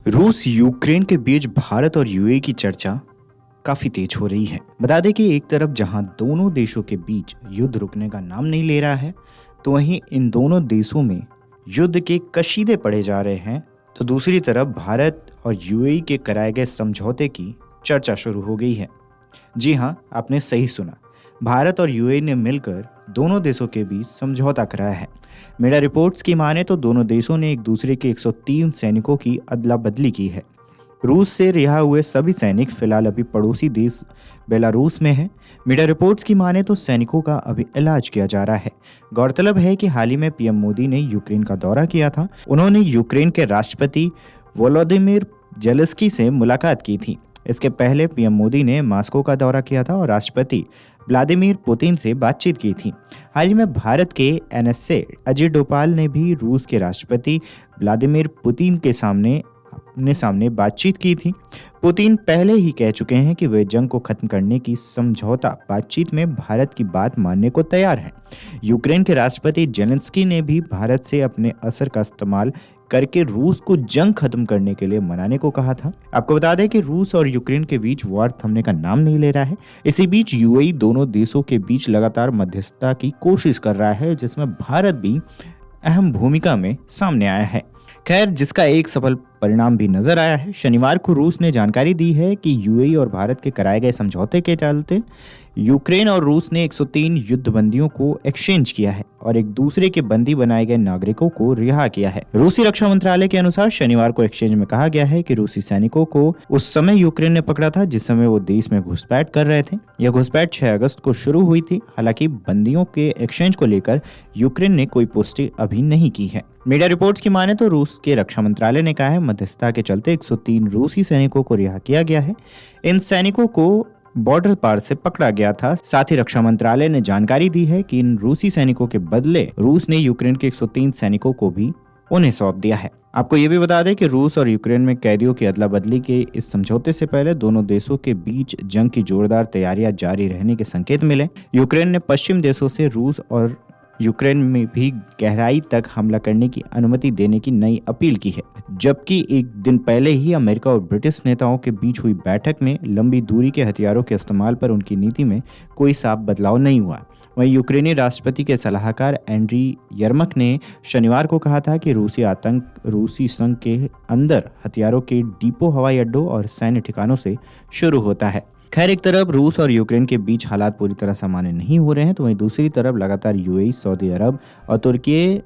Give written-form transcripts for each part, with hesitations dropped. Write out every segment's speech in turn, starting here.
रूस यूक्रेन के बीच भारत और यूएई की चर्चा काफी तेज हो रही है। बता दें कि एक तरफ जहां दोनों देशों के बीच युद्ध रुकने का नाम नहीं ले रहा है, तो वहीं इन दोनों देशों में युद्ध के कशीदे पड़े जा रहे हैं। तो दूसरी तरफ भारत और यूएई के कराए गए समझौते की चर्चा शुरू हो गई है। जी हाँ, आपने सही सुना। भारत और यूएई ने मिलकर दोनों देशों के बीच समझौता कराया है। मीडिया रिपोर्ट्स की माने तो दोनों देशों ने एक दूसरे के 103 सैनिकों की अदला बदली की है। रूस से रिहा हुए सभी सैनिक फिलहाल अभी पड़ोसी देश बेलारूस में हैं। मीडिया रिपोर्ट्स की माने तो सैनिकों का अभी इलाज किया जा रहा है। गौरतलब है कि हाल ही में पीएम मोदी ने यूक्रेन का दौरा किया था। उन्होंने यूक्रेन के राष्ट्रपति वोलोदिमीर जेलेंस्की से मुलाकात की थी। इसके पहले पीएम मोदी ने मॉस्को का दौरा किया था और राष्ट्रपति व्लादिमीर पुतिन से बातचीत की थी। हाल ही में भारत के एनएसए अजय डोभाल ने भी रूस के राष्ट्रपति व्लादिमीर पुतिन के सामने बातचीत की थी। पुतिन पहले ही कह चुके हैं कि वे जंग को खत्म करने की समझौता बातचीत में भारत की बात मानने को तैयार हैं। यूक्रेन के राष्ट्रपति जेलेंस्की ने भी भारत से अपने असर का इस्तेमाल करके रूस को जंग खत्म करने के लिए मनाने को कहा था। आपको बता दें कि रूस और यूक्रेन के बीच वार थमने का नाम नहीं ले रहा है। इसी बीच यूएई दोनों देशों के बीच लगातार मध्यस्थता की कोशिश कर रहा है, जिसमें भारत भी अहम भूमिका में सामने आया है। खैर, जिसका एक सफल परिणाम भी नजर आया है। शनिवार को रूस ने जानकारी दी है कि यूएई और भारत के कराए गए समझौते के चलते यूक्रेन और रूस ने 103 युद्धबंदियों को एक्सचेंज किया है और एक दूसरे के बंदी बनाए गए नागरिकों को रिहा किया है। रूसी रक्षा मंत्रालय के अनुसार शनिवार को एक्सचेंज में कहा गया है कि रूसी सैनिकों को उस समय यूक्रेन ने पकड़ा था जिस समय वो देश में घुसपैठ कर रहे थे। यह घुसपैठ 6 अगस्त को शुरू हुई थी। हालांकि बंदियों के एक्सचेंज को लेकर यूक्रेन ने कोई पुष्टि अभी नहीं की है। मीडिया रिपोर्ट्स की माने तो रूस के रक्षा मंत्रालय ने कहा है मध्यस्थता के चलते 103 रूसी सैनिकों को रिहा किया गया है। इन सैनिकों को बॉर्डर पार से पकड़ा गया था। साथ ही रक्षा मंत्रालय ने जानकारी दी है कि इन रूसी सैनिकों के बदले रूस ने यूक्रेन के 103 सैनिकों को भी उन्हें सौंप दिया है। आपको ये भी बता दें कि रूस और यूक्रेन में कैदियों की अदला बदली के इस समझौते से पहले दोनों देशों के बीच जंग की जोरदार तैयारियां जारी रहने के संकेत मिले। यूक्रेन ने पश्चिम देशों से रूस और यूक्रेन में भी गहराई तक हमला करने की अनुमति देने की नई अपील की है, जबकि एक दिन पहले ही अमेरिका और ब्रिटिश नेताओं के बीच हुई बैठक में लंबी दूरी के हथियारों के इस्तेमाल पर उनकी नीति में कोई साफ बदलाव नहीं हुआ। वहीं यूक्रेनी राष्ट्रपति के सलाहकार एंड्री यर्मक ने शनिवार को कहा था कि रूसी आतंक रूसी संघ के अंदर हथियारों के डिपो, हवाई अड्डों और सैन्य ठिकानों से शुरू होता है। खैर, एक तरफ रूस और यूक्रेन के बीच हालात पूरी तरह सामान्य नहीं हो रहे हैं, तो वहीं दूसरी तरफ लगातार यूएई, सऊदी अरब और तुर्की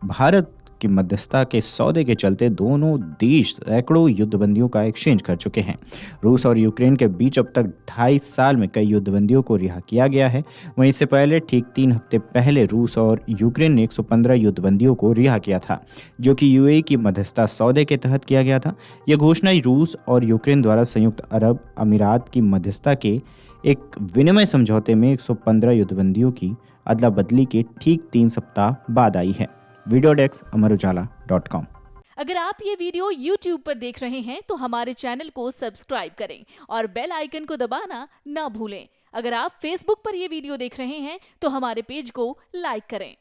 भारत की मध्यस्थता के सौदे के चलते दोनों देश सैकड़ों युद्धबंदियों का एक्सचेंज कर चुके हैं। रूस और यूक्रेन के बीच अब तक 2.5 साल में कई युद्धबंदियों को रिहा किया गया है। वहीं इससे पहले ठीक 3 हफ्ते पहले रूस और यूक्रेन ने 115 युद्धबंदियों को रिहा किया था, जो कि यूएई की मध्यस्थता सौदे के तहत किया गया था। यह घोषणा रूस और यूक्रेन द्वारा संयुक्त अरब अमीरात की मध्यस्थता के एक विनिमय समझौते में 115 युद्धबंदियों की अदला बदली के ठीक 3 सप्ताह बाद आई है। वीडियो डेस्क अमरउजाला.com। अगर आप ये वीडियो YouTube पर देख रहे हैं तो हमारे चैनल को सब्सक्राइब करें और बेल आइकन को दबाना ना भूलें। अगर आप Facebook पर ये वीडियो देख रहे हैं तो हमारे पेज को लाइक करें।